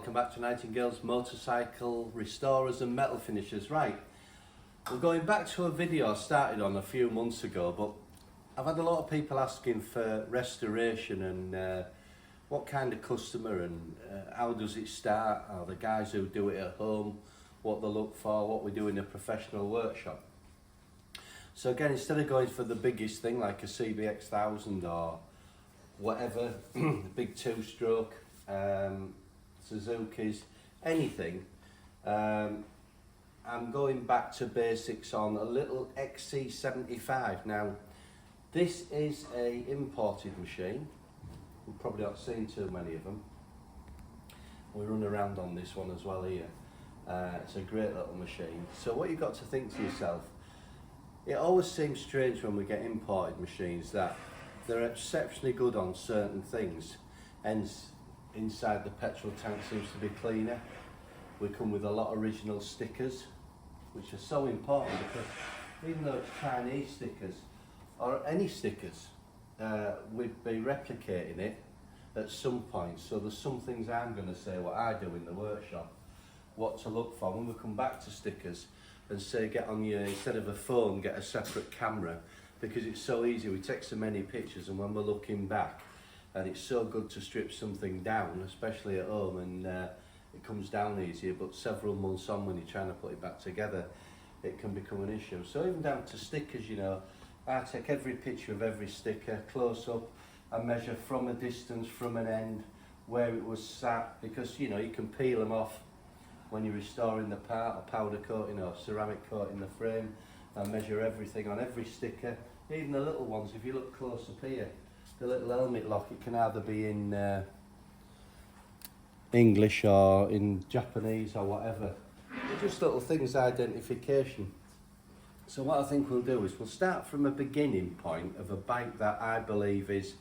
welcome back to Nightingale's Motorcycle Restorers and Metal Finishers. Right, we're going back to a video I started on a few months ago, but I've had a lot of people asking for restoration and what kind of customer and how does it start, or the guys who do it at home, what they look for, what we do in a professional workshop. So again, instead of going for the biggest thing like a CBX 1000 or whatever, big two-stroke, Suzuki's, anything, I'm going back to basics on a little XC75. Now, this is a imported machine. We've probably not seen too many of them. We run around on this one as well here. It's a great little machine. So what you've got to think to yourself, it always seems strange when we get imported machines that they're exceptionally good on certain things, hence inside the petrol tank seems to be cleaner. We come with a lot of original stickers, which are so important because even though it's Chinese stickers or any stickers, we'd be replicating it at some point. So there's some things I'm going to say what I do in the workshop, what to look for when we come back to stickers, and say get on your, instead of a phone, get a separate camera, because it's so easy. We take so many pictures and when we're looking back, and it's so good to strip something down, especially at home, and it comes down easier, but several months on when you're trying to put it back together, it can become an issue. So even down to stickers, you know, I take every picture of every sticker, close up, I measure from a distance, from an end, where it was sat, because you know, you can peel them off when you're restoring the part, or powder coating or ceramic coating the frame. I measure everything on every sticker, even the little ones. If you look close up here, the little helmet lock, it can either be in English or in Japanese or whatever. They're just little things, identification. So what I think we'll do is we'll start from a beginning point of a bike that I believe is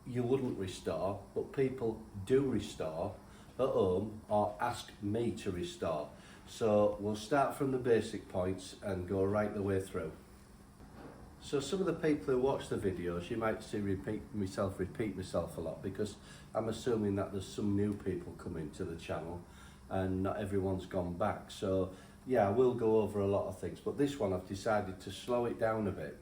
you wouldn't restore, but people do restore at home or ask me to restore. So we'll start from the basic points and go right the way through. So some of the people who watch the videos, you might see repeat myself a lot, because I'm assuming that there's some new people coming to the channel and not everyone's gone back. So yeah, I will go over a lot of things, but this one I've decided to slow it down a bit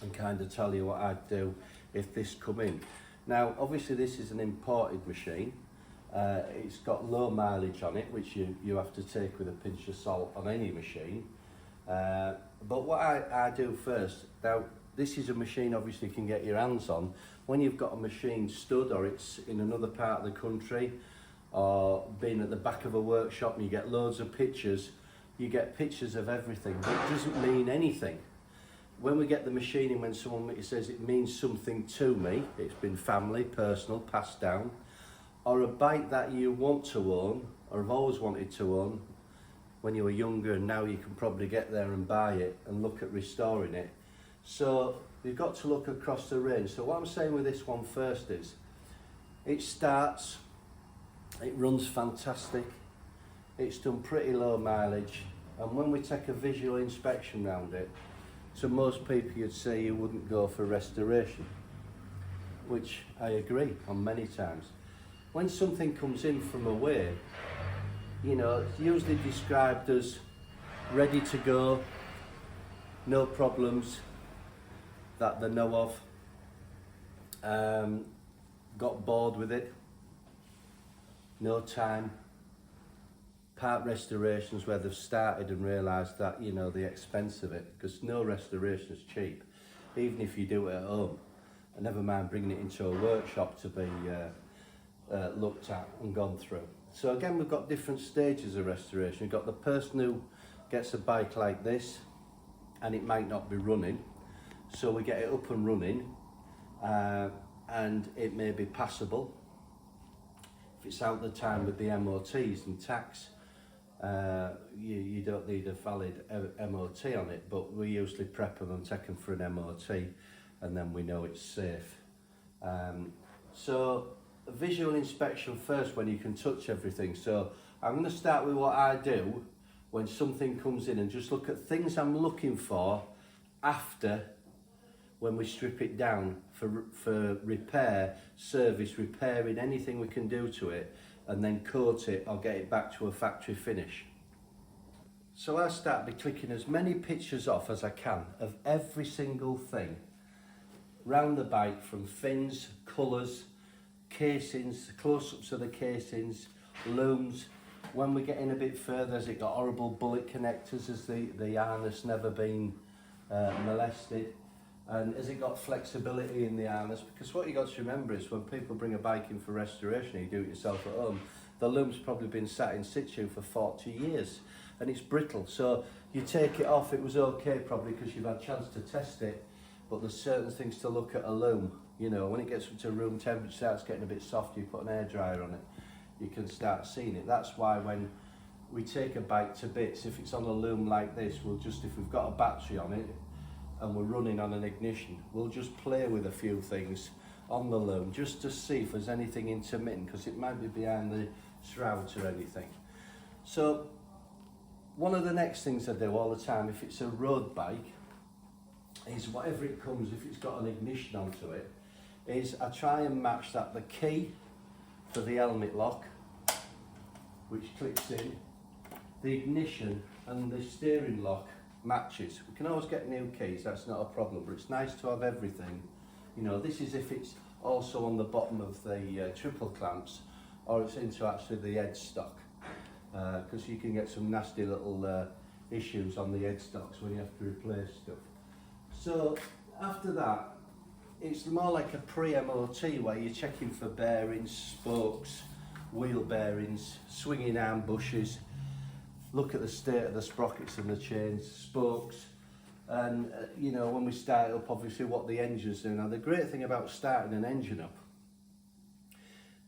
and kind of tell you what I'd do if this come in. Now obviously this is an imported machine. It's got low mileage on it, which you have to take with a pinch of salt on any machine. But what I do first, now this is a machine obviously you can get your hands on. When you've got a machine stud or it's in another part of the country or been at the back of a workshop and you get loads of pictures, you get pictures of everything, but it doesn't mean anything. When we get the machine in, when someone says it means something to me, it's been family, personal, passed down, or a bike that you want to own or have always wanted to own when you were younger, and now you can probably get there and buy it and look at restoring it. So you've got to look across the range. So what I'm saying with this one first is, it starts, it runs fantastic, it's done pretty low mileage, and when we take a visual inspection round it, to most people you'd say you wouldn't go for restoration, which I agree on many times. When something comes in from away, you know, it's usually described as ready to go, no problems that they know of, got bored with it, no time, part restorations where they've started and realised that, you know, the expense of it, because no restoration is cheap, even if you do it at home, and never mind bringing it into a workshop to be looked at and gone through. So again, we've got different stages of restoration. We've got the person who gets a bike like this and it might not be running, so we get it up and running and it may be passable. If it's out the time with the MOTs and tax, you don't need a valid MOT on it, but we usually prep them and take them for an MOT and then we know it's safe. So a visual inspection first when you can touch everything. So I'm going to start with what I do when something comes in and just look at things I'm looking for after, when we strip it down for repair, service, repairing, anything we can do to it, and then coat it or get it back to a factory finish. So I start by clicking as many pictures off as I can of every single thing round the bike, from fins, colours, casings, close-ups of the casings, looms. When we get in a bit further, has it got horrible bullet connectors? Has the harness never been molested? And has it got flexibility in the harness? Because what you got to remember is when people bring a bike in for restoration, you do it yourself at home, the loom's probably been sat in situ for 40 years and it's brittle. So you take it off, it was okay probably because you've had a chance to test it, but there's certain things to look at a loom. You know, when it gets up to room temperature, starts getting a bit soft, you put an hairdryer on it, you can start seeing it. That's why when we take a bike to bits, if it's on a loom like this, we'll just, if we've got a battery on it and we're running on an ignition, we'll just play with a few things on the loom just to see if there's anything intermittent, because it might be behind the shrouds or anything. So one of the next things I do all the time, if it's a road bike, is whatever it comes, if it's got an ignition onto it, is I try and match that, the key for the helmet lock, which clicks in, the ignition and the steering lock matches. We can always get new keys, that's not a problem, but it's nice to have everything. You know, this is if it's also on the bottom of the triple clamps, or it's into actually the headstock, because you can get some nasty little issues on the headstocks when you have to replace stuff. So after that, it's more like a pre-MOT where you're checking for bearings, spokes, wheel bearings, swinging arm bushes, look at the state of the sprockets and the chains, spokes, and you know, when we start up, obviously what the engine's doing. Now the great thing about starting an engine up,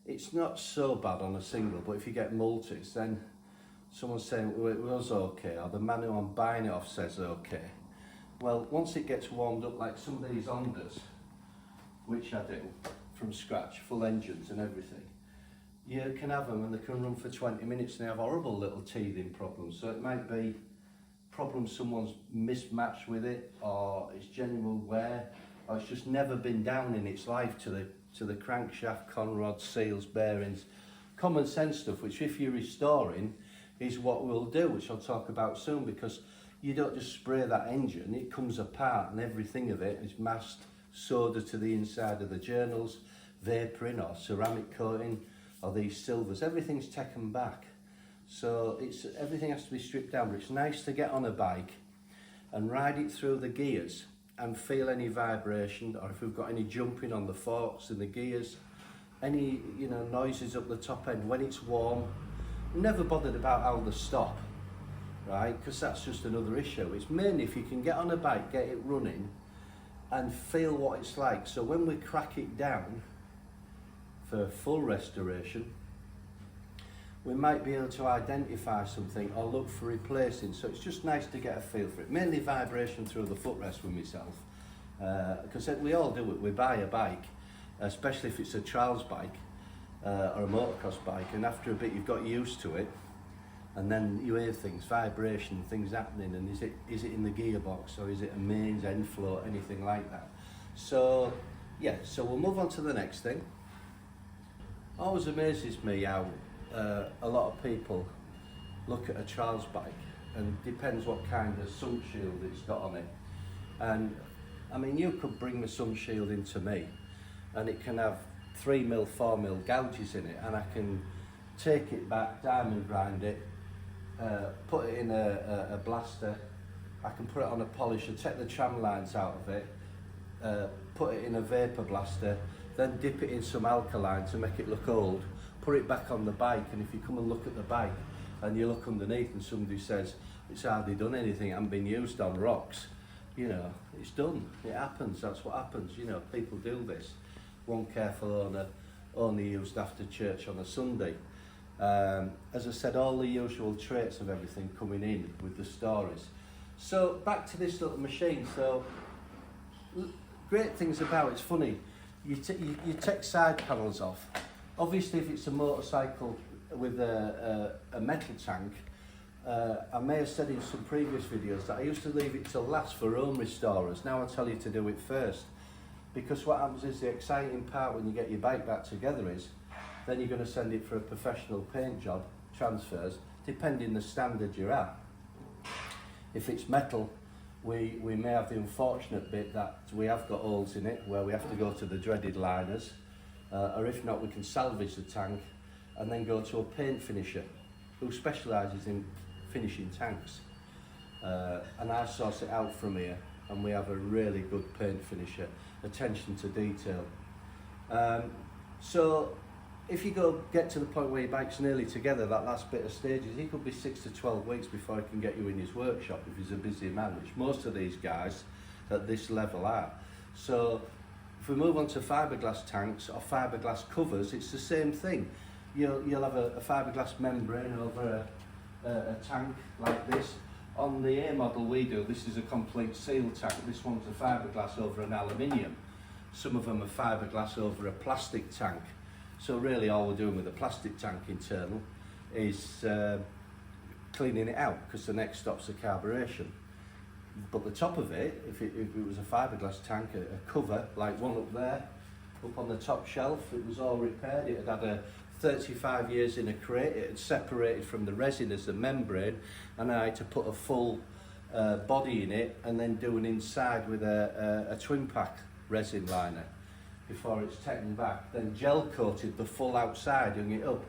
it's not so bad on a single, but if you get multis, then someone's saying, well, it was okay, or the man who I'm buying it off says okay. Well, once it gets warmed up, like some of these Hondas, which I do from scratch, full engines and everything, you can have them and they can run for 20 minutes and they have horrible little teething problems. So it might be problems someone's mismatched with it, or it's genuine wear, or it's just never been down in its life to the crankshaft, conrod, seals, bearings, common sense stuff, which if you're restoring is what we'll do, which I'll talk about soon, because you don't just spray that engine, it comes apart and everything of it is masked, solder to the inside of the journals, vapouring or ceramic coating, or these silvers, everything's taken back. So everything has to be stripped down, but it's nice to get on a bike and ride it through the gears and feel any vibration, or if we've got any jumping on the forks and the gears, any noises up the top end when it's warm. I'm never bothered about how they stop, right? Because that's just another issue. It's mainly if you can get on a bike, get it running, and feel what it's like. So when we crack it down for full restoration, we might be able to identify something or look for replacing. So it's just nice to get a feel for it. Mainly vibration through the footrest with myself, because we all do it. We buy a bike, especially if it's a trials bike or a motocross bike, and after a bit you've got used to it, and then you hear things, vibration, things happening, and is it in the gearbox, or is it a mains, end float, anything like that. So yeah, so we'll move on to the next thing. Always amazes me how a lot of people look at a trials bike, and depends what kind of sun shield it's got on it. And I mean, you could bring the sun shield into me and it can have 3mm, 4mm gouges in it, and I can take it back, diamond grind it, put it in a blaster, I can put it on a polisher, take the tram lines out of it, put it in a vapor blaster, then dip it in some alkaline to make it look old, put it back on the bike, and if you come and look at the bike and you look underneath and somebody says it's hardly done anything, it hasn't been used on rocks, you know, it's done, it happens, that's what happens, you know, people do this. One careful owner only used after church on a Sunday. As I said, all the usual traits of everything coming in with the stories. So back to this little machine. So great things about it's funny. You take side panels off. Obviously, if it's a motorcycle with a metal tank, I may have said in some previous videos that I used to leave it till last for home restorers. Now I tell you to do it first, because what happens is the exciting part when you get your bike back together is then you're going to send it for a professional paint job, transfers, depending the standard you're at. If it's metal, we may have the unfortunate bit that we have got holes in it where we have to go to the dreaded liners, or if not, we can salvage the tank and then go to a paint finisher who specialises in finishing tanks. And I source it out from here, and we have a really good paint finisher, attention to detail. So if you get to the point where your bike's nearly together, that last bit of stages, he could be 6 to 12 weeks before he can get you in his workshop if he's a busy man, which most of these guys at this level are. So if we move on to fiberglass tanks or fiberglass covers, it's the same thing. You'll have a fiberglass membrane over a tank like this. On the A model we do, this is a complete seal tank. This one's a fiberglass over an aluminium. Some of them are fiberglass over a plastic tank. So really all we're doing with the plastic tank internal is cleaning it out, because the next stop's the carburation. But the top of it, if it was a fiberglass tank, a cover like one up there, up on the top shelf, it was all repaired. It had had 35 years in a crate. It had separated from the resin as a membrane, and I had to put a full body in it and then do an inside with a twin pack resin liner before it's taken back, then gel coated the full outside, hung it up.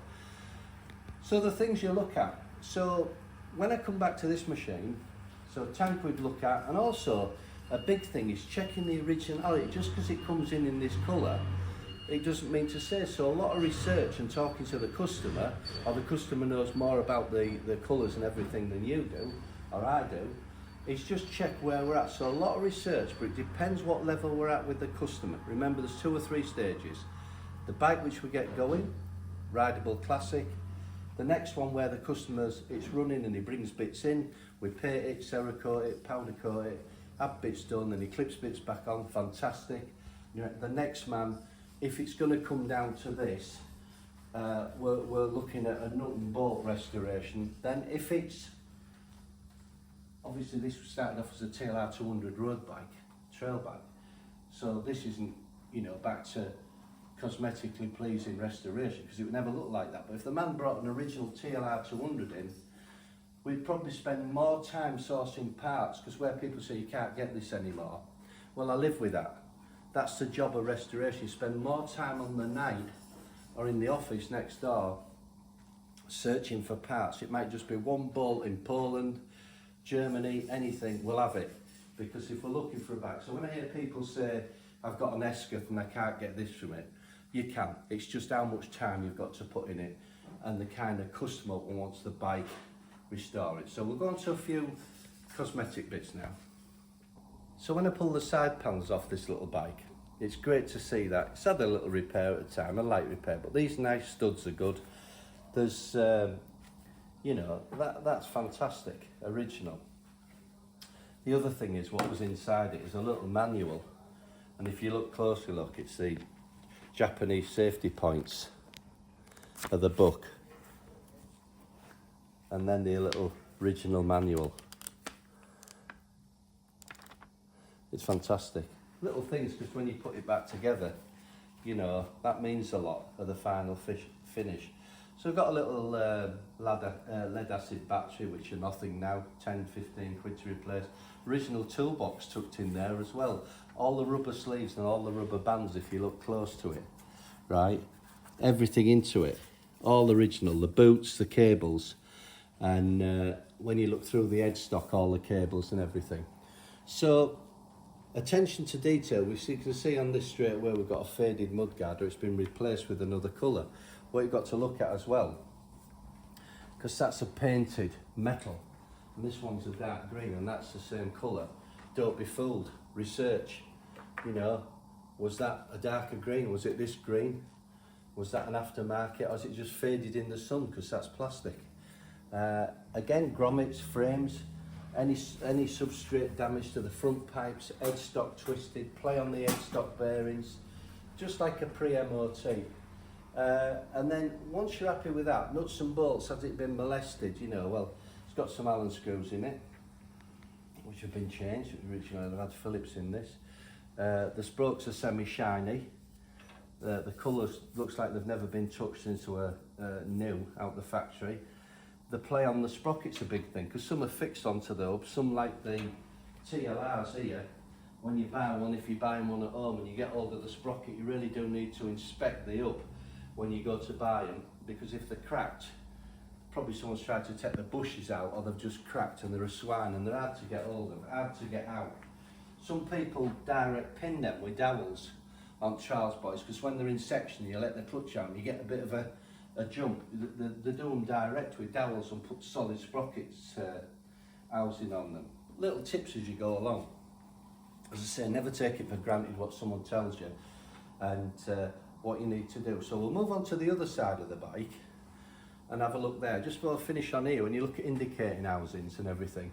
So the things you look at. So when I come back to this machine, so tank we'd look at, and also a big thing is checking the originality. Just because it comes in this colour, it doesn't mean to say. So a lot of research and talking to the customer, or the customer knows more about the colours and everything than you do, or I do, is just check where we're at. So a lot of research, but it depends what level we're at with the customer. Remember, there's 2 or 3 stages. The bike which we get going, rideable classic. The next one where the customer's, it's running and he brings bits in, we paint it, Cerakote it, powder coat it, have bits done, and he clips bits back on, fantastic. You know, the next man, if it's going to come down to this, we're looking at a nut and bolt restoration. Then if it's, obviously this started off as a TLR 200 road bike, trail bike, so this isn't, you know, back to cosmetically pleasing restoration, because it would never look like that. But if the man brought an original TLR 200 in, we'd probably spend more time sourcing parts, because where people say you can't get this anymore, well, I live with that. That's the job of restoration. You spend more time on the night or in the office next door searching for parts. It might just be one bolt in Poland, Germany, anything, we'll have it. Because if we're looking for a bike, so when I hear people say, I've got an Hesketh and I can't get this from it, you can. It's just how much time you've got to put in it and the kind of customer who wants the bike restored. So we'll go on to a few cosmetic bits now. So when I pull the side panels off this little bike, it's great to see that. It's had a little repair at the time, a light repair, but these nice studs are good. There's, you know, that's fantastic, original. The other thing is what was inside it is a little manual. And if you look closely, look, it's the Japanese safety points of the book. And then the little original manual. It's fantastic. Little things, because when you put it back together, you know, that means a lot of the final finish. So we've got a little lead acid battery, which are nothing now, 10, 15 quid to replace. Original toolbox tucked in there as well. All the rubber sleeves and all the rubber bands, if you look close to it, right? Everything into it, all original, the boots, the cables, and when you look through the headstock, all the cables and everything. So, attention to detail, you can see on this straight away we've got a faded mudguard, or it's been replaced with another colour. What you've got to look at as well, because that's a painted metal, and this one's a dark green, and that's the same colour. Don't be fooled. Research, you know, was that a darker green? Was it this green? Was that an aftermarket, or is it just faded in the sun, because that's plastic? Again, grommets, frames, any substrate damage to the front pipes, headstock twisted, play on the headstock bearings, just like a pre-MOT. And then once you're happy with that, nuts and bolts, has it been molested? You know, well, it's got some Allen screws in it, which have been changed. Originally I've had Phillips in this. The spokes are semi-shiny. The colours looks like they've never been touched since they were new out the factory. The play on the sprocket's a big thing, because some are fixed onto the hub, some like the TLRs here. When you buy one, if you're buying one at home and you get hold of the sprocket, you really do need to inspect the hub when you go to buy them, because if they're cracked, probably someone's tried to take the bushes out, or they've just cracked and they're a swine and they're hard to get hold of, hard to get out. Some people direct pin them with dowels on Charles boys, because when they're in section you let the clutch out and you get a bit of a jump. They do them direct with dowels and put solid sprockets housing on them. Little tips as you go along. As I say, never take it for granted what someone tells you and what you need to do. So we'll move on to the other side of the bike and have a look there. Just before I finish on here, when you look at indicating housings and everything,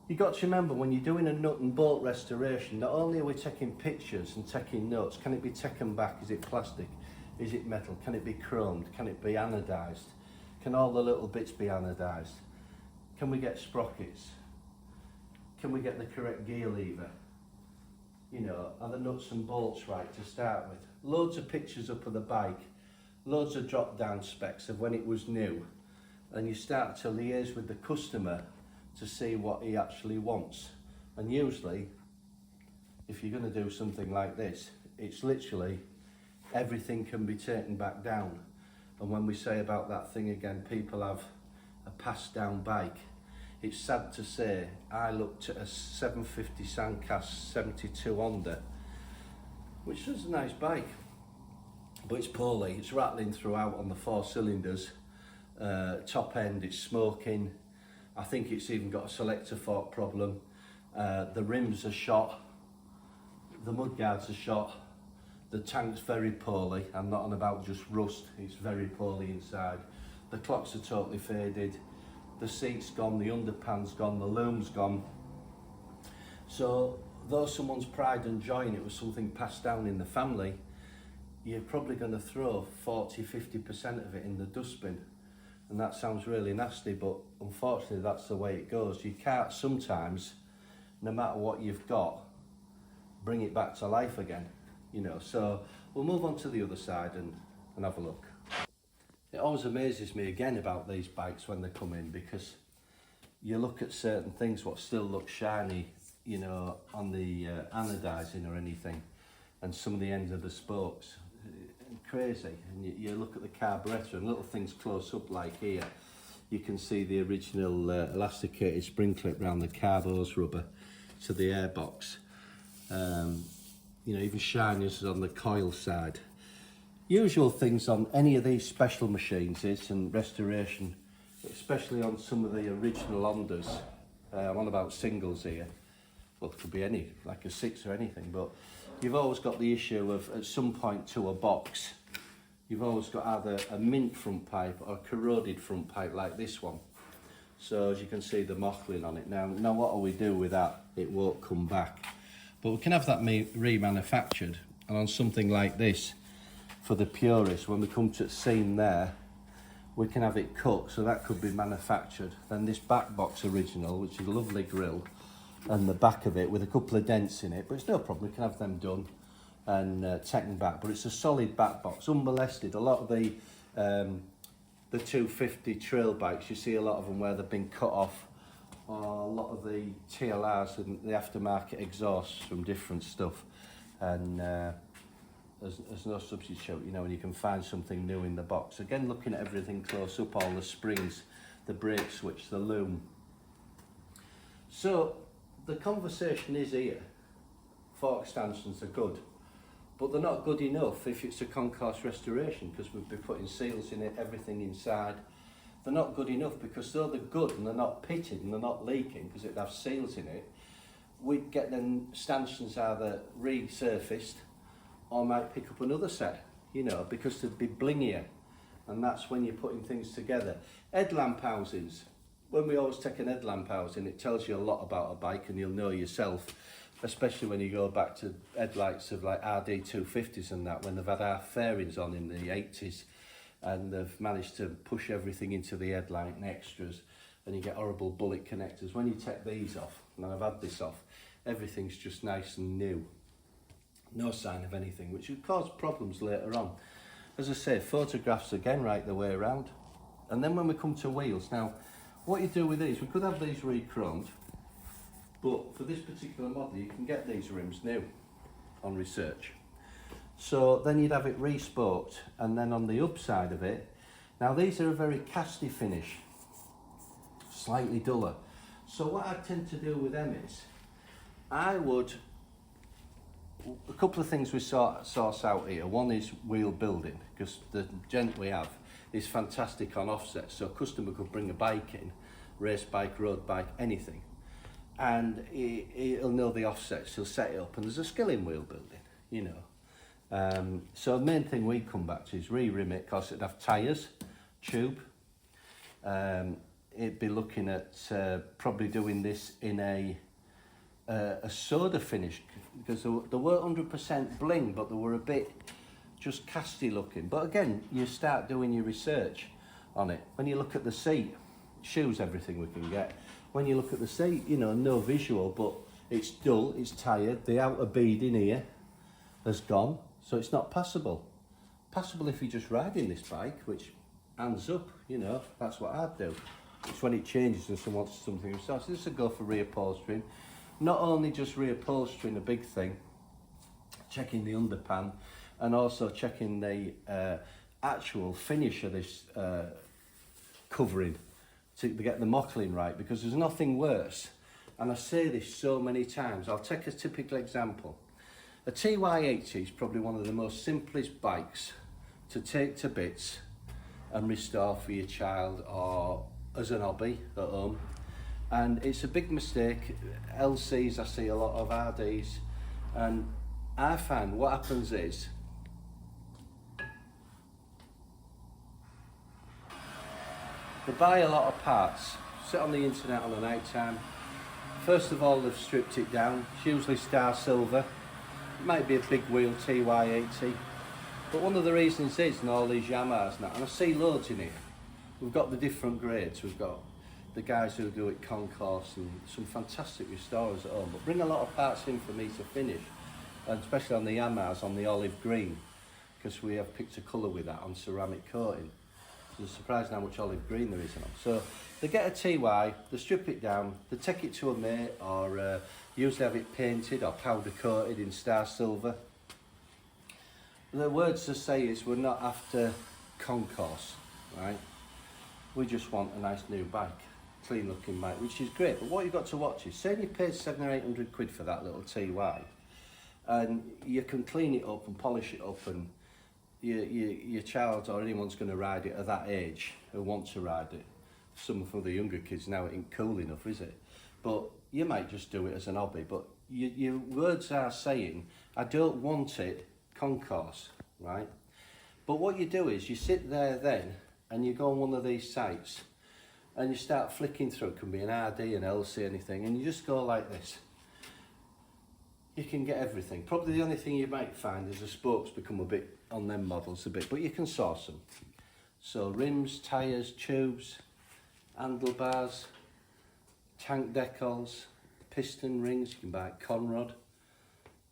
you've got to remember when you're doing a nut and bolt restoration, not only are we taking pictures and taking notes, can it be taken back? Is it plastic? Is it metal? Can it be chromed? Can it be anodised? Can all the little bits be anodised? Can we get sprockets? Can we get the correct gear lever? You know, are the nuts and bolts right to start with? Loads of pictures up of the bike, loads of drop down specs of when it was new, and you start to liaise with the customer to see what he actually wants. And usually, if you're going to do something like this, it's literally everything can be taken back down. And when we say about that thing again, people have a passed down bike. It's sad to say, I looked at a 750 Sandcast 72 Honda, which is a nice bike, but it's poorly. It's rattling throughout on the 4 cylinders, top end, it's smoking. I think it's even got a selector fork problem. The rims are shot, the mudguards are shot, the tank's very poorly. I'm not on about just rust, it's very poorly inside. The clocks are totally faded. The seat's gone, the underpan's gone, the loom's gone. So, though someone's pride and joy in it was something passed down in the family, you're probably going to throw 40–50% of it in the dustbin. And that sounds really nasty, but unfortunately that's the way it goes. You can't sometimes, no matter what you've got, bring it back to life again, you know. So, we'll move on to the other side and have a look. It always amazes me again about these bikes when they come in, because you look at certain things what still look shiny, you know, on the anodizing or anything, and some of the ends of the spokes, crazy. And you look at the carburettor and little things close up like here, you can see the original elasticated spring clip around the carb hose rubber to the airbox. You know, even shinies on the coil side. Usual things on any of these special machines is, and restoration, especially on some of the original Hondas. I'm on about singles here. Well, it could be any, like a 6 or anything, but you've always got the issue of, at some point to a box, you've always got either a mint front pipe or a corroded front pipe like this one. So as you can see, the mottling on it. Now what do we do with that? It won't come back. But we can have that remanufactured, and on something like this, for the purist, when we come to the seam there, we can have it cut, so that could be manufactured. Then this back box original, which is a lovely grille, and the back of it with a couple of dents in it, but it's no problem, we can have them done and taken back. But it's a solid back box, unmolested. A lot of the 250 trail bikes, you see a lot of them where they've been cut off, or a lot of the TLRs and the aftermarket exhausts from different stuff, and there's no substitute, you know, and you can find something new in the box. Again, looking at everything close up, all the springs, the brake switch, the loom. So, the conversation is here. Fork stanchions are good, but they're not good enough if it's a concourse restoration, because we'd be putting seals in it, everything inside. They're not good enough because though they're good and they're not pitted and they're not leaking because it'd have seals in it, we'd get them stanchions either resurfaced or might pick up another set, you know, because they'd be blingier, and that's when you're putting things together. Headlamp housings. When we always take an headlamp housing, it tells you a lot about a bike, and you'll know yourself, especially when you go back to headlights of like RD 250s and that, when they've had half fairings on in the 80s, and they've managed to push everything into the headlight and extras, and you get horrible bullet connectors. When you take these off, and I've had this off, everything's just nice and new. No sign of anything, which would cause problems later on. As I say, photographs again right the way around. And then when we come to wheels, now what you do with these, we could have these re-chromed, but for this particular model you can get these rims new on research. So then you'd have it re-spoked, and then on the upside of it, now these are a very casty finish, slightly duller. So what I tend to do with them is, I would, a couple of things we source out here. One is wheel building, because the gent we have is fantastic on offsets. So a customer could bring a bike in, race bike, road bike, anything, and he'll know the offsets, he'll set it up, and there's a skill in wheel building, you know. So the main thing we come back to is re-rim it, because it'd have tyres, tube. It'd be looking at probably doing this in a soda finish, because they weren't 100% bling, but they were a bit just casty looking. But again, you start doing your research on it. When you look at the seat, shoes everything we can get. When you look at the seat, you know, no visual, but it's dull, it's tired, the outer bead in here has gone, so it's not passable. Passable if you're just riding this bike, which hands up, you know, that's what I'd do. It's when it changes and someone wants something else. So this would go for reupholstering. Not only just reupholstering, a big thing, checking the underpan, and also checking the actual finish of this covering to get the mottling right, because there's nothing worse, and I say this so many times. I'll take a typical example. A TY80 is probably one of the most simplest bikes to take to bits and restore for your child or as an hobby at home. And it's a big mistake. LCs I see a lot of, RDs, and I find what happens is they buy a lot of parts, sit on the internet on the night time. First of all, they've stripped it down. It's usually Star Silver. It might be a big wheel TY80, but one of the reasons is, and all these Yamahas now, and I see loads in here, we've got the different grades. We've got the guys who do it concourse and some fantastic restorers at home, but bring a lot of parts in for me to finish, and especially on the Yamahas, on the olive green, because we have picked a colour with that on ceramic coating. So they're surprised how much olive green there is on them. So they get a TY, they strip it down, they take it to a mate, or usually have it painted or powder coated in Star Silver. The words they say is, we're not after concourse, right? We just want a nice new bike, clean looking bike, which is great. But what you've got to watch is, say you paid 700 or 800 quid for that little TY, and you can clean it up and polish it up, and your child or anyone's going to ride it at that age who wants to ride it. Some of the younger kids now, it ain't cool enough, is it? But you might just do it as an hobby. But your words are saying, I don't want it concourse, right? But what you do is, you sit there then, and you go on one of these sites, and you start flicking through. It can be an RD, an LC, anything, and you just go like this. You can get everything. Probably the only thing you might find is the spokes become a bit, on them models a bit, but you can source them. So rims, tyres, tubes, handlebars, tank decals, piston rings, you can buy at Conrod.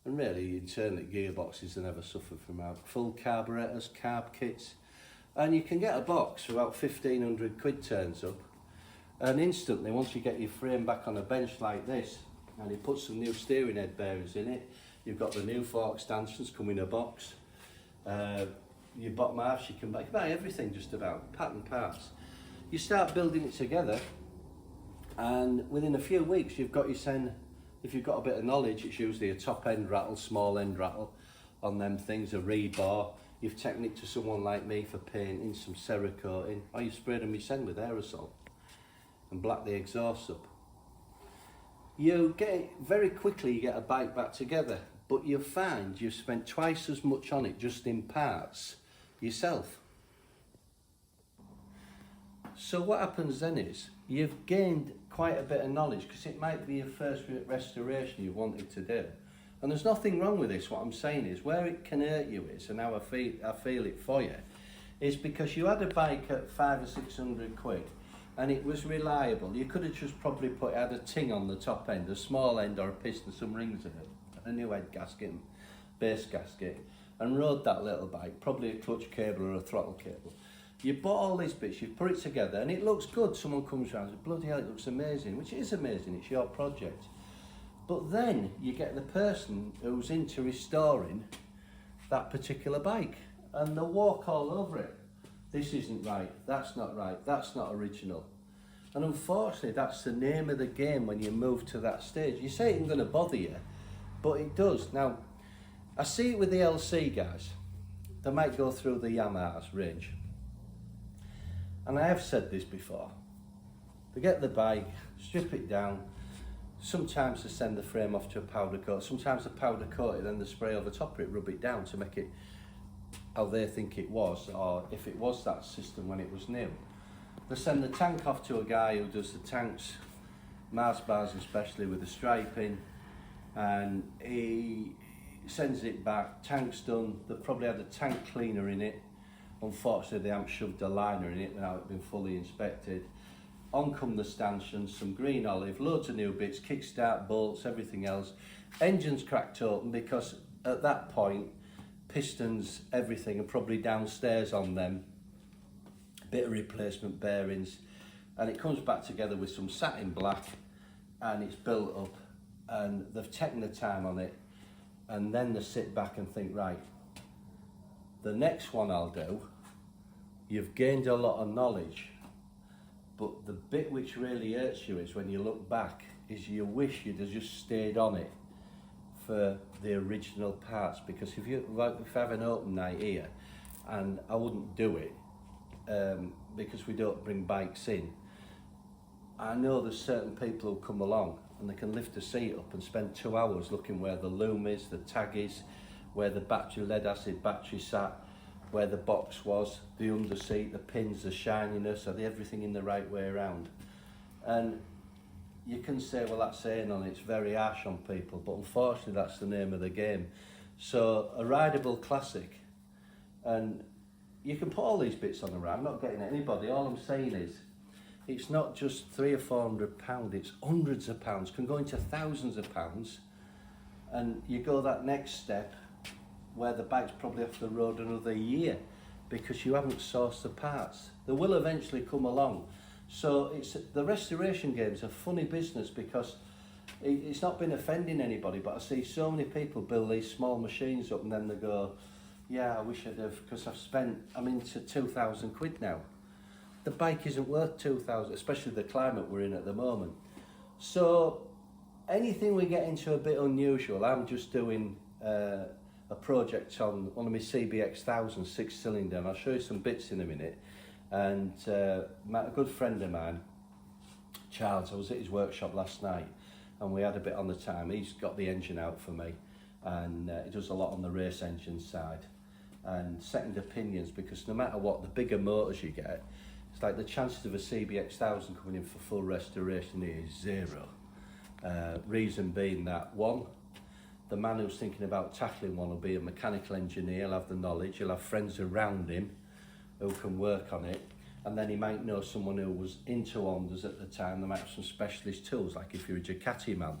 And really, internally, gearboxes, they never suffer from out. Full carburetors, carb kits. And you can get a box for about 1,500 quid turns up. And instantly, once you get your frame back on a bench like this, and you put some new steering head bearings in it, you've got the new fork stanchions come in a box. Your bottom halves, you can buy everything just about, pattern parts. You start building it together, and within a few weeks you've got your sen. If you've got a bit of knowledge, it's usually a top end rattle, small end rattle on them things, a rebar. You've taken it to someone like me for painting, some Cerakoting, or you've sprayed them with sen with aerosol and black the exhaust up. You get, very quickly you get a bike back together, but you'll find you've spent twice as much on it just in parts yourself. So what happens then is, you've gained quite a bit of knowledge, because it might be your first restoration you wanted to do. And there's nothing wrong with this. What I'm saying is, where it can hurt you is, and how I feel it for you, is because you had a bike at 500 or 600 quid, and it was reliable. You could have just probably had a ting on the top end, a small end or a piston, some rings in it, a new head gasket, base gasket, and rode that little bike, probably a clutch cable or a throttle cable. You bought all these bits, you put it together, and it looks good. Someone comes around and says, bloody hell, it looks amazing, which is amazing, it's your project. But then you get the person who's into restoring that particular bike, and they'll walk all over it. This isn't right, that's not right, that's not original. And unfortunately, that's the name of the game when you move to that stage. You say it ain't going to bother you, but it does. Now, I see it with the LC guys. They might go through the Yamaha's range. And I have said this before. They get the bike, strip it down. Sometimes they send the frame off to a powder coat. Sometimes they powder coat it, then they spray over top of it, rub it down to make it how they think it was, or if it was that system when it was new. They send the tank off to a guy who does the tanks, Mars bars especially, with the striping, and he sends it back, tank's done. They've probably had a tank cleaner in it. Unfortunately, they haven't shoved a liner in it, now it's been fully inspected. On come the stanchions, some green olive, loads of new bits, kickstart, bolts, everything else. Engine's cracked open because at that point, pistons, everything are probably downstairs on them. Bit of replacement bearings, and it comes back together with some satin black, and it's built up, and they've taken the time on it, and then they sit back and think, right, the next one I'll do, you've gained a lot of knowledge, but the bit which really hurts you is when you look back, is you wish you'd have just stayed on it for the original parts, because if you have an open night here, and I wouldn't do it, because we don't bring bikes in, I know there's certain people who come along and they can lift the seat up and spend 2 hours looking where the loom is, the tag is, where the battery, lead acid battery sat, where the box was, the underseat, the pins, the shininess, are they everything in the right way around? And you can say, well, that's saying on it's very harsh on people, but unfortunately that's the name of the game. So a rideable classic, and you can put all these bits on the ride. I'm not getting at anybody. All I'm saying is, it's not just £300 or £400. It's hundreds of pounds. Can go into thousands of pounds, and you go that next step, where the bike's probably off the road another year, because you haven't sourced the parts. They will eventually come along. So the restoration game's a funny business, because it's not been offending anybody, but I see so many people build these small machines up and then they go, yeah, I wish I'd have, because I'm into 2,000 quid now. The bike isn't worth 2,000, especially the climate we're in at the moment. So anything we get into a bit unusual, I'm just doing a project on one of my CBX 1000 6-cylinder, and I'll show you some bits in a minute. And a good friend of mine, Charles, I was at his workshop last night, and we had a bit on the time. He's got the engine out for me, and he does a lot on the race engine side and second opinions, because no matter what, the bigger motors you get, it's like the chances of a CBX 1000 coming in for full restoration is zero. Reason being that, one, the man who's thinking about tackling one will be a mechanical engineer, he'll have the knowledge, he'll have friends around him who can work on it, and then he might know someone who was into Hondas at the time. They might have some specialist tools, like if you're a Ducati man.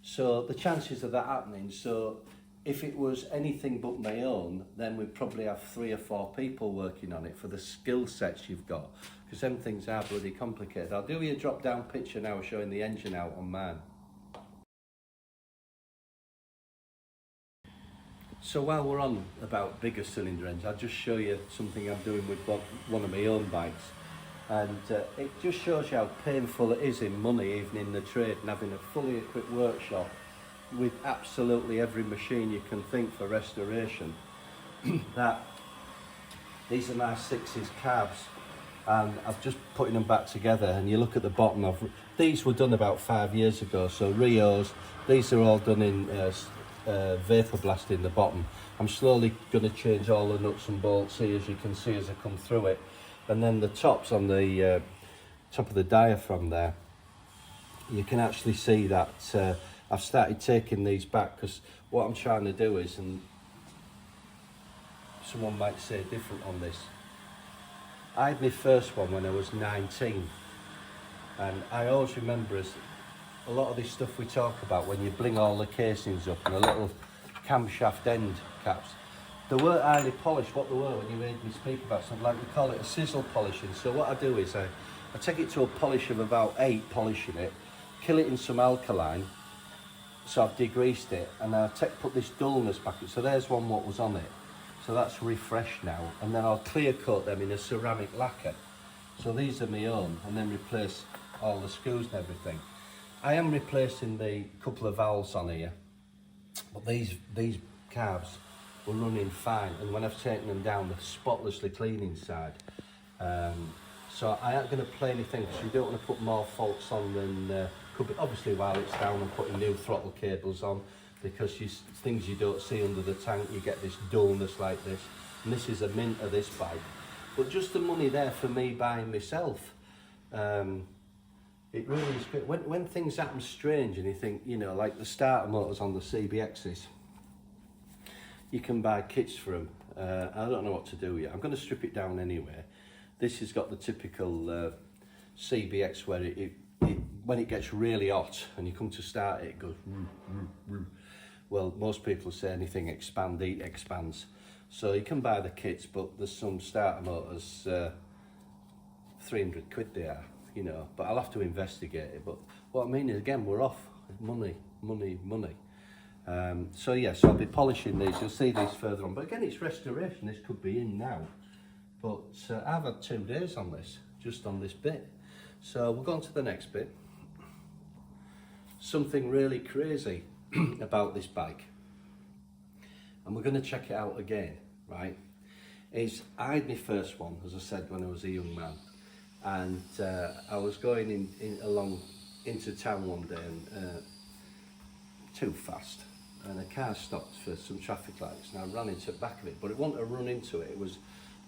So the chances of that happening, so if it was anything but my own, then we'd probably have 3 or 4 people working on it for the skill sets you've got, because them things are bloody complicated. I'll do you a drop down picture now showing the engine out on mine. So while we're on about bigger cylinder ends, I'll just show you something I'm doing with one of my own bikes. And it just shows you how painful it is in money, even in the trade, and having a fully equipped workshop with absolutely every machine you can think for restoration. That these are my 6's carbs, and I've just putting them back together, and you look at the bottom of these were done about 5 years ago, so Rios, these are all done in vapor blasting the bottom. I'm slowly going to change all the nuts and bolts here, as you can see as I come through it, and then the tops on the top of the diaphragm there, you can actually see that I've started taking these back, because what I'm trying to do is, and someone might say different on this, I had my first one when I was 19, and I always remember as a lot of this stuff we talk about, when you bling all the casings up and a little camshaft end caps. They weren't highly polished, what they were when you heard me speak about something like, we call it a sizzle polishing. So what I do is I take it to a polish of about 8, polishing it, kill it in some alkaline, so I've degreased it, and I put this dullness back in. So there's one what was on it. So that's refreshed now, and then I'll clear coat them in a ceramic lacquer. So these are my own, and then replace all the screws and everything. I am replacing the couple of valves on here, but these carbs were running fine, and when I've taken them down, they're spotlessly clean inside. So I ain't going to play anything, because you don't want to put more faults on than could be. Obviously while it's down, I'm putting new throttle cables on, because things you don't see under the tank, you get this dullness like this, and this is a mint of this bike. But just the money there for me buying myself, it really is great. When things happen strange and you think, you know, like the starter motors on the CBXs, you can buy kits for them. I don't know what to do yet. I'm going to strip it down anyway. This has got the typical CBX where it when it gets really hot and you come to start it, it goes roo, roo, roo. Well, most people say anything expands. So you can buy the kits, but there's some starter motors, 300 quid they are, you know, but I'll have to investigate it. But what I mean is, again, we're off money. So yes, I'll be polishing these. You'll see these further on. But again, it's restoration. This could be in now. But I've had 2 days on this, just on this bit. So we'll go on to the next bit. Something really crazy about this bike, and we're going to check it out again, right? Is I had my first one, as I said, when I was a young man, and I was going along into town one day and too fast, and a car stopped for some traffic lights, and I ran into the back of it, but it wasn't a run into it, it was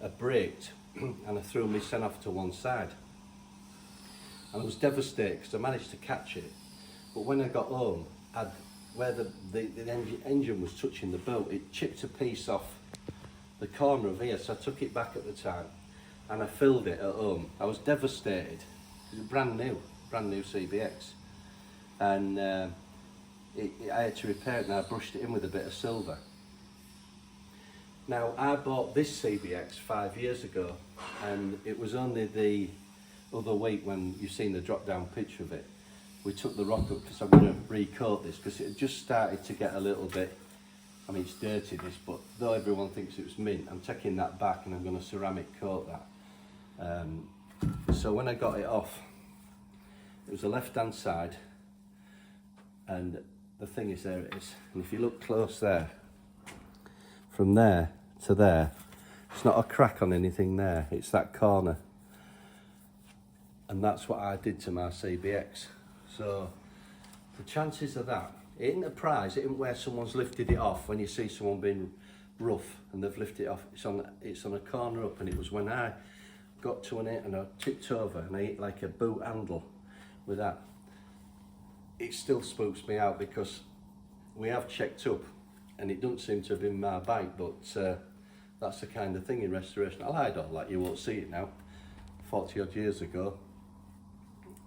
a braked, and I threw my son off to one side, and I was devastated because I managed to catch it, but when I got home, where the engine was touching the bolt, it chipped a piece off the corner of here, so I took it back at the time and I filled it at home. I was devastated. It was brand new CBX, and I had to repair it, and I brushed it in with a bit of silver. Now, I bought this CBX 5 years ago, and it was only the other week when you've seen the drop down picture of it, we took the rock up, because I'm going to recoat this, because it had just started to get a little bit, I mean, it's dirty this, but though everyone thinks it was mint, I'm taking that back and I'm going to ceramic coat that. So when I got it off, it was the left hand side, and the thing is, there it is, and if you look close there, from there to there, it's not a crack on anything there, it's that corner, and that's what I did to my CBX. So the chances of that, it isn't a prize, it isn't where someone's lifted it off. When you see someone being rough and they've lifted it off, it's on a corner up, and it was when I got to it and I tipped over and I hit like a boot handle with that. It still spooks me out, because we have checked up and it doesn't seem to have been my bike, but that's the kind of thing in restoration. I'll hide all that, you won't see it now. 40 odd years ago,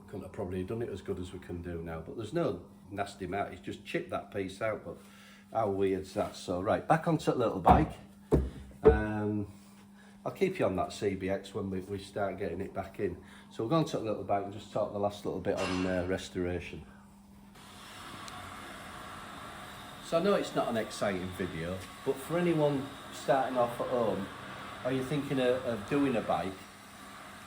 couldn't have probably done it as good as we can do now, but there's no nasty mark, it's just chipped that piece out, but how weird's that? So right, back onto the little bike. I'll keep you on that CBX when we start getting it back in. So we'll go on to the little bike and just talk the last little bit on restoration. So I know it's not an exciting video, but for anyone starting off at home, or you're thinking of doing a bike,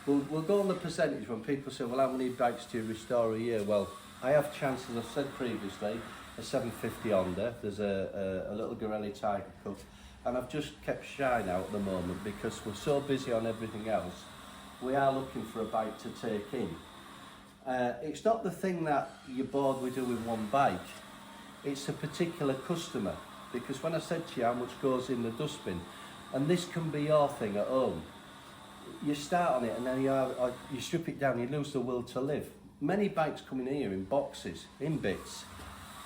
we'll go on the percentage. When people say, well, how many bikes do you restore a year? Well, I have chances, I've said previously, a 750 Honda, there's a little Gorelli Tiger Cup, and I've just kept shy now at the moment because we're so busy on everything else. We are looking for a bike to take in. It's not the thing that you're bored with doing one bike, it's a particular customer, because when I said to you how much goes in the dustbin, and this can be your thing at home, you start on it and then you strip it down, you lose the will to live. Many bikes come in here in boxes, in bits,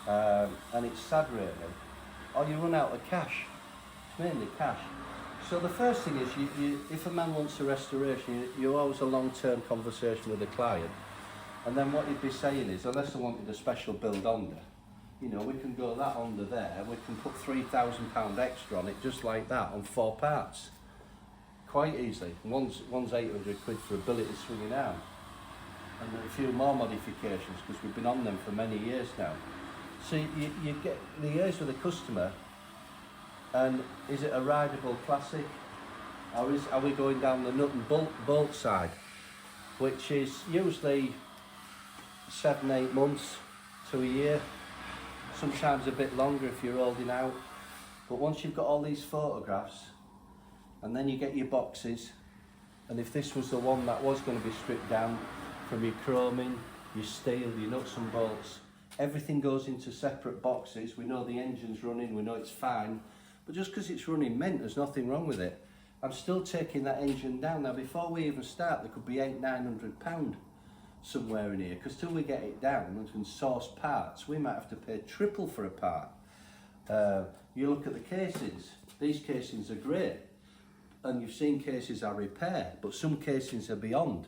and it's sad really, or you run out of cash. It's mainly cash. So the first thing is, if a man wants a restoration, you always a long-term conversation with the client, and then what you'd be saying is, unless they wanted a special build Honda, You know, we can go that under there, we can put £3,000 extra on it just like that on 4 parts. Quite easily. One's 800 quid for a billet swinging arm. And a few more modifications because we've been on them for many years now. So you get liaise with the customer, and is it a rideable classic, or are we going down the nut and bolt side, which is usually 7-8 months to a year, sometimes a bit longer if you're holding out. But once you've got all these photographs, and then you get your boxes, and if this was the one that was going to be stripped down from your chroming, your steel, your nuts and bolts, everything goes into separate boxes. We know the engine's running, we know it's fine, but just because it's running meant there's nothing wrong with it. I'm still taking that engine down. Now before we even start, there could be £800-900 somewhere in here, because till we get it down and source parts, we might have to pay triple for a part. You look at the casings, these casings are great, and you've seen cases I repair, but some casings are beyond,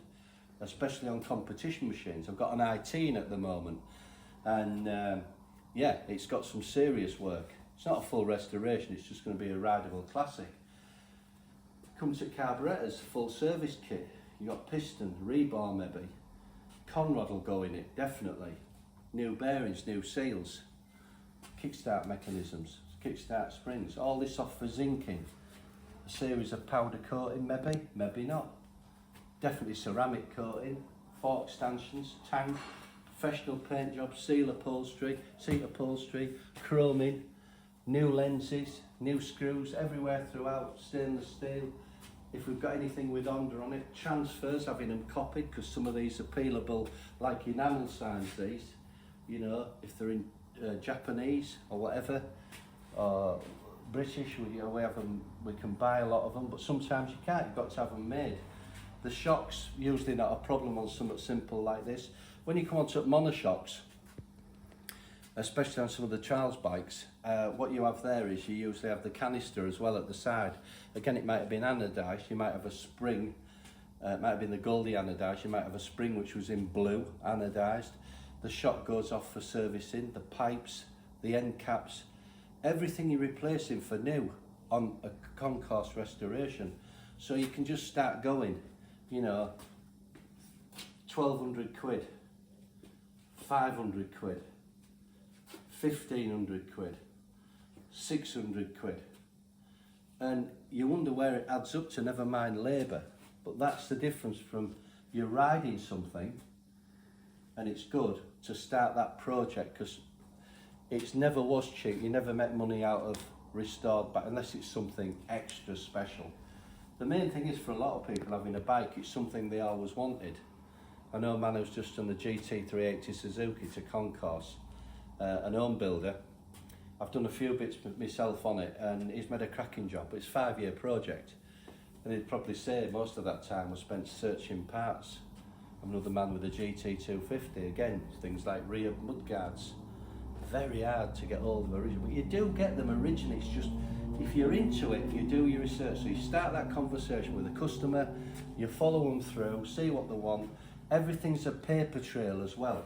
especially on competition machines. I've got an IT at the moment, and yeah, it's got some serious work. It's not a full restoration, it's just going to be a rideable classic. Comes to carburetors, full service kit. You got piston, rebar maybe. Conrod will go in it, definitely. New bearings, new seals. Kickstart mechanisms, kickstart springs. All this off for zinking. A series of powder coating maybe, maybe not. Definitely ceramic coating, fork stanchions, tank, professional paint jobs, seat upholstery, chroming, new lenses, new screws everywhere throughout, stainless steel. If we've got anything with Honda on it, transfers, having them copied, because some of these are peelable like enamel signs these, you know, if they're in Japanese or whatever, or British, we have them, we can buy a lot of them, but sometimes you can't, you've got to have them made. The shocks, usually not a problem on something simple like this. When you come onto monoshocks, especially on some of the trials bikes, what you have there is you usually have the canister as well at the side. Again, it might have been anodised, you might have a spring, it might have been the Goldie anodised, you might have a spring which was in blue, anodised. The shock goes off for servicing, the pipes, the end caps, everything you're replacing for new on a concourse restoration. So you can just start going, you know, 1,200 quid, 500 quid, 1,500 quid, 600 quid. And you wonder where it adds up to, never mind labour. But that's the difference from you're riding something and it's good to start that project, because it's never was cheap. You never make money out of restored bike unless it's something extra special. The main thing is, for a lot of people having a bike, it's something they always wanted. I know a man who's just done the GT380 Suzuki to concourse, an home builder. I've done a few bits myself on it, and he's made a cracking job. It's a 5-year project, and he'd probably say most of that time was spent searching parts. Another man with a GT250, again, things like rear mudguards. Very hard to get hold of original, but you do get them originally. It's just, if you're into it, you do your research. So you start that conversation with the customer, you follow them through, see what they want. Everything's a paper trail as well.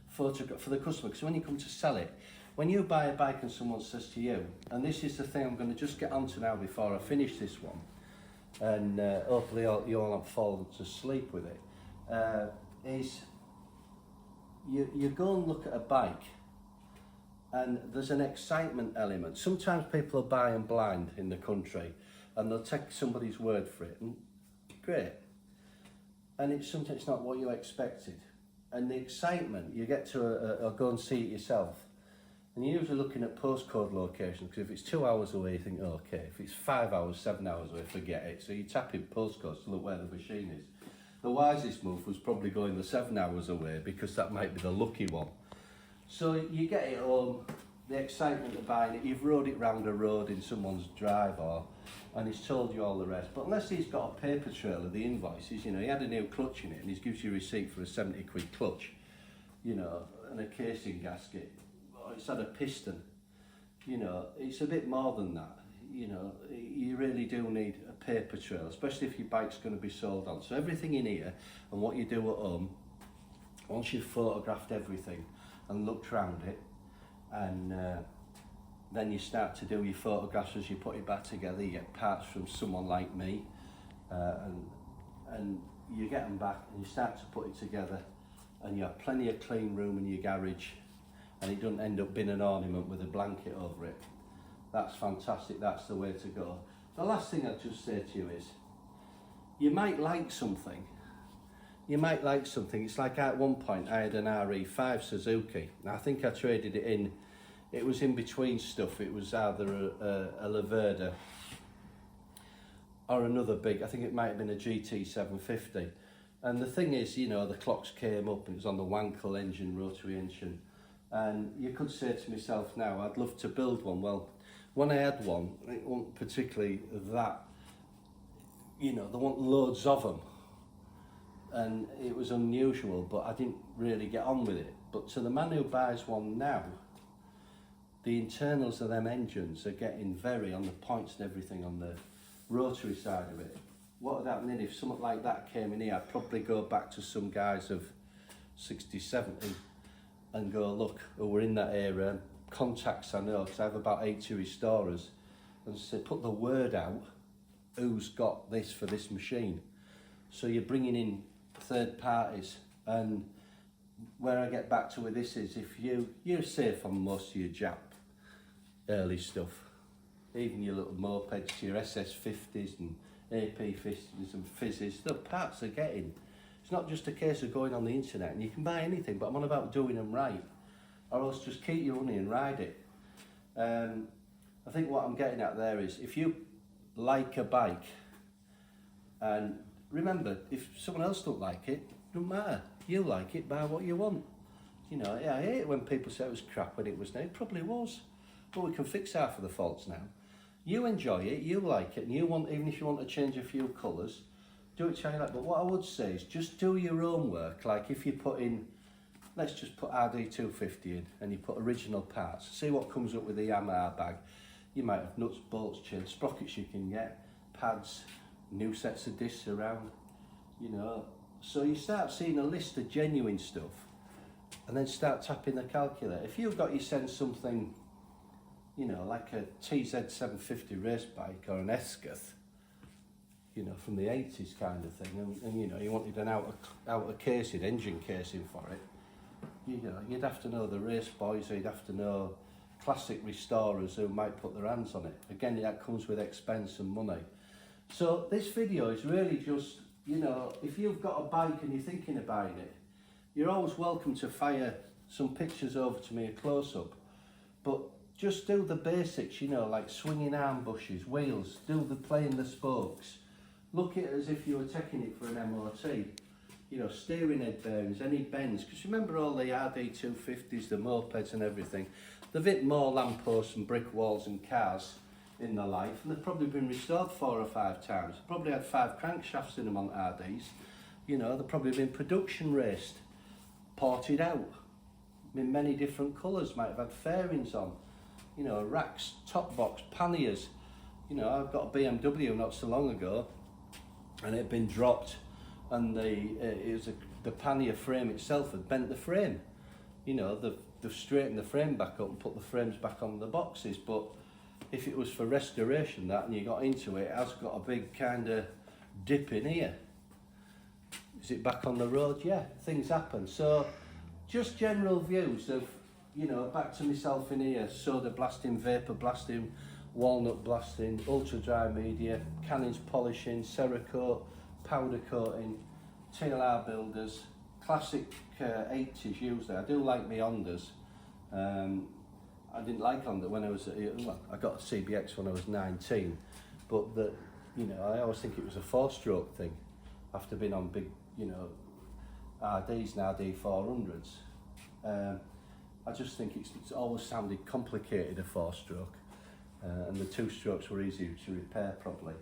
Photograph for the customer, because when you come to sell it, when you buy a bike and someone says to you, and this is the thing I'm going to just get onto now before I finish this one, and hopefully you all have fallen to sleep with it, is you go and look at a bike, and there's an excitement element. Sometimes people are buying blind in the country, and they'll take somebody's word for it, and great. And it's sometimes not what you expected. And the excitement, you get to go and see it yourself. And you're usually looking at postcode locations, because if it's 2 hours away, you think, oh, okay. If it's 5 hours, 7 hours away, forget it. So you tap in postcodes to look where the machine is. The wisest move was probably going the 7 hours away, because that might be the lucky one. So you get it home, the excitement of buying it, you've rode it round a road in someone's drive, and he's told you all the rest. But unless he's got a paper trail of the invoices, you know, he had a new clutch in it, and he gives you a receipt for a 70 quid clutch, you know, and a casing gasket, or it's had a piston, you know, it's a bit more than that. You know, you really do need a paper trail, especially if your bike's going to be sold on. So everything in here, and what you do at home, once you've photographed everything, and looked round it, and then you start to do your photographs as you put it back together. You get parts from someone like me, and you get them back and you start to put it together, and you have plenty of clean room in your garage, and it doesn't end up being an ornament with a blanket over it. That's fantastic, that's the way to go. The last thing I'd just say to you is, you might like something. It's like at one point I had an RE5 Suzuki. I think I traded it in. It was in between stuff. It was either a Laverda or another big, I think it might have been a GT 750. And the thing is, you know, the clocks came up and it was on the Wankel engine, rotary engine. And you could say to myself now, I'd love to build one. Well, when I had one, it wasn't particularly that, you know, there weren't loads of them. And it was unusual, but I didn't really get on with it. But to the man who buys one now, the internals of them engines are getting very on the points and everything on the rotary side of it. What would happen if something like that came in here? I'd probably go back to some guys of 60, 70 and go, look, who were in that era, contacts I know, because I have about 80 restorers, and say, put the word out, who's got this for this machine. So you're bringing in third parties, and where I get back to with this is, if you're safe on most of your Jap early stuff, even your little mopeds, your SS50s and AP50s and fizzes, the parts are getting. It's not just a case of going on the internet and you can buy anything, but I'm on about doing them right, or else just keep your money and ride it. I think what I'm getting at there is, if you like a bike, and remember, if someone else don't like it, doesn't matter. You like it, buy what you want. You know, I hate it when people say it was crap when it was new. It probably was, but we can fix half of the faults now. You enjoy it, you like it, and you want, even if you want to change a few colours, do it how you like. But what I would say is, just do your own work. Like if you put in, let's just put RD250 in, and you put original parts. See what comes up with the Yamaha bag. You might have nuts, bolts, chains, sprockets you can get, pads, new sets of discs around, you know. So you start seeing a list of genuine stuff, and then start tapping the calculator. If you've got, you send something, you know, like a TZ750 race bike or an Hesketh, you know, from the 80s kind of thing, and you know, you wanted an outer casing, engine casing for it, you know, you'd have to know the race boys, or you'd have to know classic restorers who might put their hands on it. Again, that comes with expense and money. So this video is really just, you know, if you've got a bike and you're thinking of buying it, you're always welcome to fire some pictures over to me, a close-up, but just do the basics, you know, like swinging arm bushes, wheels, playing the spokes. Look at it as if you were taking it for an MOT. You know, steering head bearings, any bends, because remember all the RD250s, the mopeds and everything, they've hit more lampposts and brick walls and cars in their life, and they've probably been restored 4 or 5 times. They've probably had 5 crankshafts in them on RDs. You know, they've probably been production raced, ported out in many different colours, might have had fairings on, you know, racks, top box, panniers. You know, I've got a BMW not so long ago, and it had been dropped, and the pannier frame itself had bent the frame. You know, they've straightened the frame back up and put the frames back on the boxes, but if it was for restoration, that, and you got into it, it has got a big kind of dip in here. Is it back on the road? Yeah, things happen. So just general views of, you know, back to myself in here, soda blasting, vapor blasting, walnut blasting, ultra dry media, cannons polishing, Cerakote, powder coating, TLR builders, classic 80s usually. I do like my Hondas. I didn't like Honda when I was, well, I got a CBX when I was 19, but you know, I always think it was a 4-stroke thing, after being on big, you know, RDs and RD400s. I just think it's always sounded complicated, a 4-stroke, and the 2-strokes were easier to repair properly,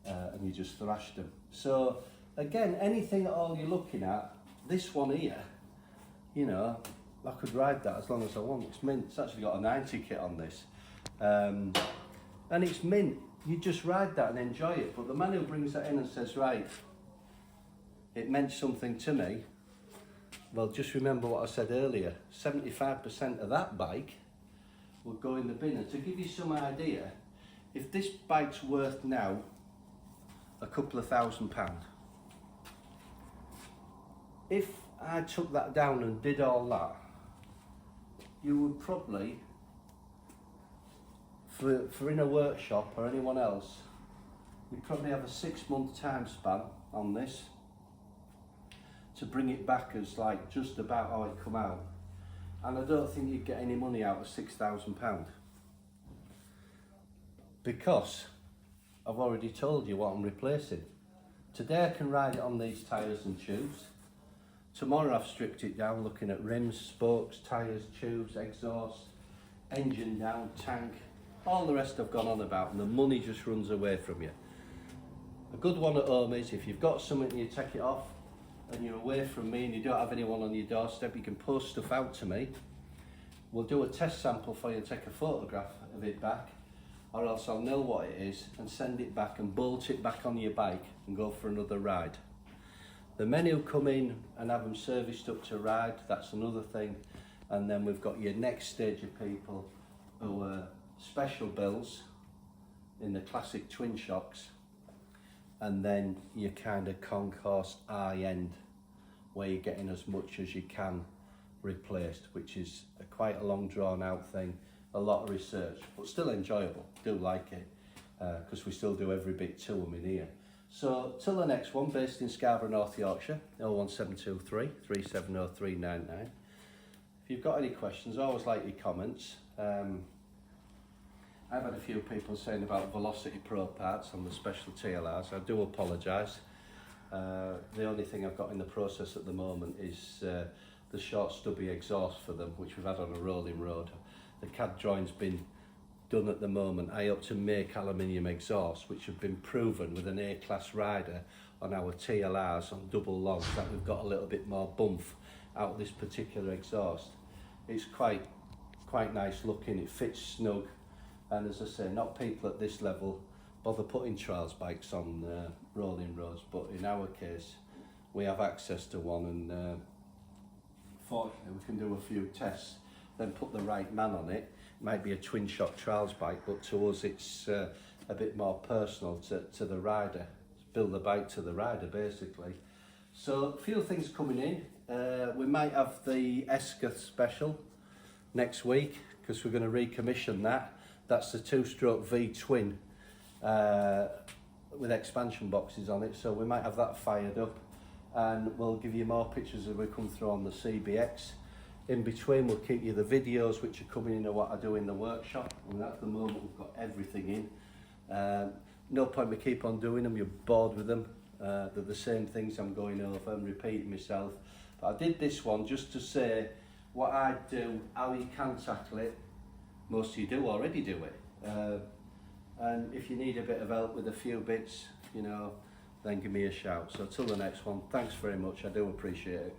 and you just thrashed them. So again, anything at all you're looking at, this one here, you know, I could ride that as long as I want. It's mint. It's actually got a 90 kit on this, and it's mint. You just ride that and enjoy it. But the man who brings that in and says, right, it meant something to me, well, just remember what I said earlier, 75% of that bike will go in the bin. And to give you some idea, if this bike's worth now a couple of £1,000, if I took that down and did all that, you would probably, for in a workshop or anyone else, you'd probably have a 6-month time span on this to bring it back as like just about how it come out. And I don't think you'd get any money out of £6,000, because I've already told you what I'm replacing. Today I can ride it on these tyres and tubes. Tomorrow I've stripped it down, looking at rims, spokes, tyres, tubes, exhaust, engine down, tank, all the rest I've gone on about, and the money just runs away from you. A good one at home is if you've got something and you take it off and you're away from me and you don't have anyone on your doorstep, you can post stuff out to me. We'll do a test sample for you and take a photograph of it back, or else I'll know what it is and send it back and bolt it back on your bike and go for another ride. The men who come in and have them serviced up to ride, that's another thing. And then we've got your next stage of people who are special bills in the classic twin shocks, and then your kind of concourse high end, where you're getting as much as you can replaced, which is quite a long drawn out thing, a lot of research, but still enjoyable. Do like it, because we still do every bit to them in here. So till the next one, based in Scarborough, North Yorkshire, 01723 370 399. If you've got any questions, I always like your comments. I've had a few people saying about Velocity Pro parts on the special TLRs. I do apologise. The only thing I've got in the process at the moment is the short stubby exhaust for them, which we've had on a rolling road. The CAD drawing's been done at the moment. I hope to make aluminium exhaust, which have been proven with an A-class rider on our TLRs on double longs, that we've got a little bit more bump out of this particular exhaust. It's quite nice looking, it fits snug, and as I say, not people at this level bother putting trials bikes on rolling roads, but in our case we have access to one, and fortunately we can do a few tests, then put the right man on it. It might be a twin shock trials bike, but to us it's a bit more personal to the rider. Build the bike to the rider basically. So a few things coming in. We might have the Hesketh special next week, because we're going to recommission that. That's the 2-stroke V twin with expansion boxes on it, so we might have that fired up, and we'll give you more pictures as we come through on the CBX. In between we'll keep you the videos which are coming in of what I do in the workshop, and at the moment we've got everything in. No point me keep on doing them, you're bored with them. They're the same things I'm going over and repeating myself. But I did this one just to say what I do, how you can tackle it. Most of you do already do it. And if you need a bit of help with a few bits, you know, then give me a shout. So till the next one, thanks very much, I do appreciate it.